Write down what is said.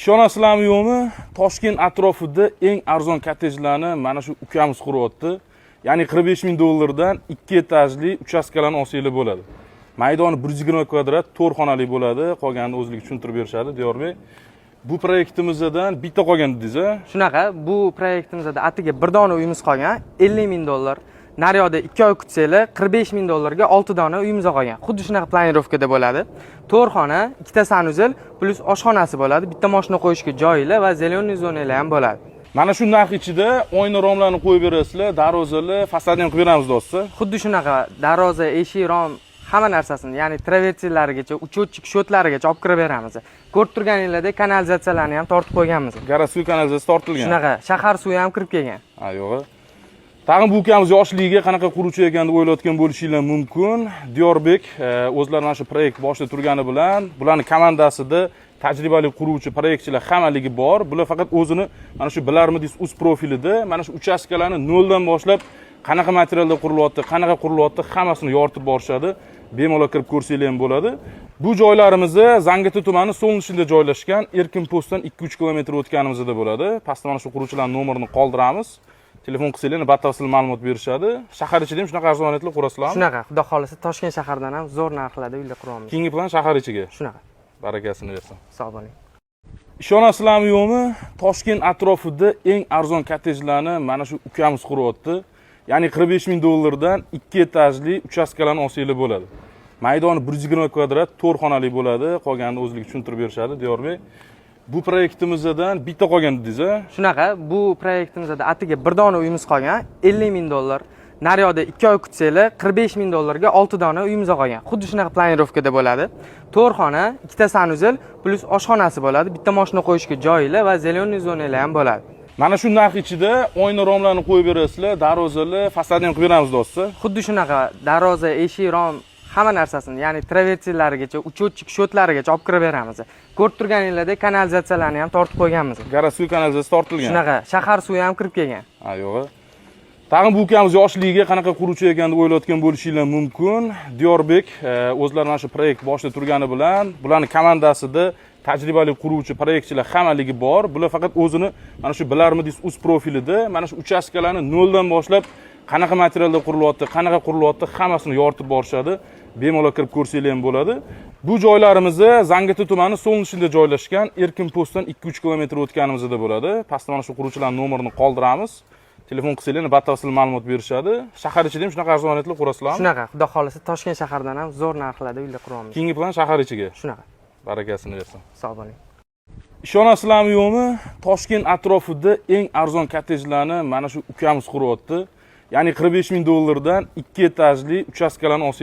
Ishonasizlarmi yo'qmi? Toshkent atrofida eng arzon kottejlarni mana shu ukamiz quryapti. Ya'ni 45 ming dollardan 2 etajli uchastkalarni olsanglar bo'ladi. Maydoni 120 kvadrat, 4 xonali bo'ladi. Qolganini o'zligi tushuntirib berishadi, Diyorbek. Bu proyektimizdan bitta qolgan dedingiz-a? Shunaqa, bu proyektimizda atiga bir dona uyimiz qolgan, 50 ming dollar. Naryoqda 2 oy kutsanglar 45 ming dollarga 6 dona uyimiz qolgan. Xuddi shunaqa planirovkada bo'ladi. 4 xona, 2 ta sanuzel plus oshxonasi bo'ladi. Bitta mashina qo'yishga joylar va zeleniy zonalar ham bo'ladi. Mana shu narx ichida oyna romlarni qo'yib berasizlar, darvozalar, fasadni ham qilib beramiz do'stlar. Xuddi shunaqa darvoza, eshik, rom hamma narsasini, ya'ni traversilarigacha, uchotchik shotlarigacha olib kirib beramiz. Ko'rib turganinglardek kanalizatsiyalarni ham tortib qo'yganmiz. Garaj suv kanalizatsiyasi tortilgan. Shunaqa, shahar suvi ham kirib kelgan. Ha, yo'q. Tag'in bu ukamiz yoshligiga qanaqa quruvchi ekan deb o'ylayotgan bo'lishinglar mumkin. Diyorbek o'zlari mana shu proyekt boshida turgani bilan, bularning komandasida tajribali quruvchi proyektchilar hammaligi bor. Bular faqat o'zini mana shu bilarmidingiz o'z profilida mana shu uchastkalarni noldan boshlab qanaqa materialda qurilyapti, qanaqa qurilyapti hammasini yoritib borishadi. Bemalol kirib ko'rsanglar ham bo'ladi. Bu joylarimiz Zangiota tumani Solnishida joylashgan, Erkin postdan 2-3 kilometr o'tganimizda bo'ladi. Pastda mana shu quruvchilarning nomerini qoldiramiz. Telefon qilsanglar batafsil ma'lumot berishadi. Shahar ichida ham shunaqa arzonliklar qurasizlarmi? Shunaqa, xudo xolisa Toshkent shahardan ham zo'r narxlarda uylar quramiz. Keyingi plan shahar ichiga. Shunaqa. Barakasini bersin. Sog' bo'ling. Ishonasizlarmi yo'qmi? Toshkent atrofida eng arzon kottejlarni mana shu ukamiz quryapti. Ya'ni 45 ming dollardan 2 etajli uchastkalarni olsanglar bo'ladi. Maydoni 120 kvadrat, 4 xonali bo'ladi. Qolganini o'zligi tushuntirib berishadi, Diyorbek. Bu proyektimizdan bitta qolgan dedingiz-a? Shunaqa, bu proyektimizda atiga bir dona uyimiz qolgan, 50 ming dollar. Naryoqda 2 oy kutsanglar 45 ming dollarga 6 dona uyimiz qolgan. Xuddi shunaqa planirovkada bo'ladi. 4 xona, 2 ta sanuzel plus oshxonasi bo'ladi. Bitta mashina qo'yishga joylar va zeleniy zonalar ham bo'ladi. Mana shu narx ichida oyna romlarni qo'yib berasizlar, darvozalar, fasadni ham qilib beramiz do'stlar. Xuddi shunaqa darvoza, eshik, rom hamma narsasini, ya'ni traversilarigacha, uchotchik shotlarigacha olib kirib beramiz. Ko'rib turganinglardek kanalizatsiyalarni ham tortib qo'yganmiz. Garaj suv kanalizatsiyasi tortilgan. Shunaqa, shahar suvi ham kirib kelgan. Ha, yo'q. Tag'in bu ukamiz yoshligiga qanaqa quruvchi ekan deb o'ylayotgan bo'lishinglar mumkin. Diyorbek o'zlari mana shu proyekt boshida turgani bilan, bularning komandasida tajribali quruvchi proyektchilar hammaligi bor. Bular faqat o'zini mana shu bilarmidingiz o'z profilida mana shu uchastkalarni noldan boshlab qanaqa materialda qurilyapti hammasini yoritib borishadi. Bemalol kirib ko'rsanglar ham bo'ladi. Bu joylarimiz Zangiota tumani Solnishida joylashgan, Erkin postdan 2-3 kilometr o'tganimizda bo'ladi. Pastda mana shu quruvchilarning nomerini qoldiramiz. Telefon qilsanglar batafsil ma'lumot berishadi. Shahar ichida ham shunaqa arzonliklar qurasizlarmi? Shunaqa, xudo xolisa Toshkent shahardan ham zo'r narxlarda uylar quramiz. Keyingi plan shahar ichiga. Shunaqa. Barakasini bersin. Sog' bo'ling. Ishonasizlarmi yo'qmi? Toshkent atrofida eng arzon kottejlarni mana shu ukamiz quryapti. Ya'ni 45 ming dollardan 2 etajli uchastkalarni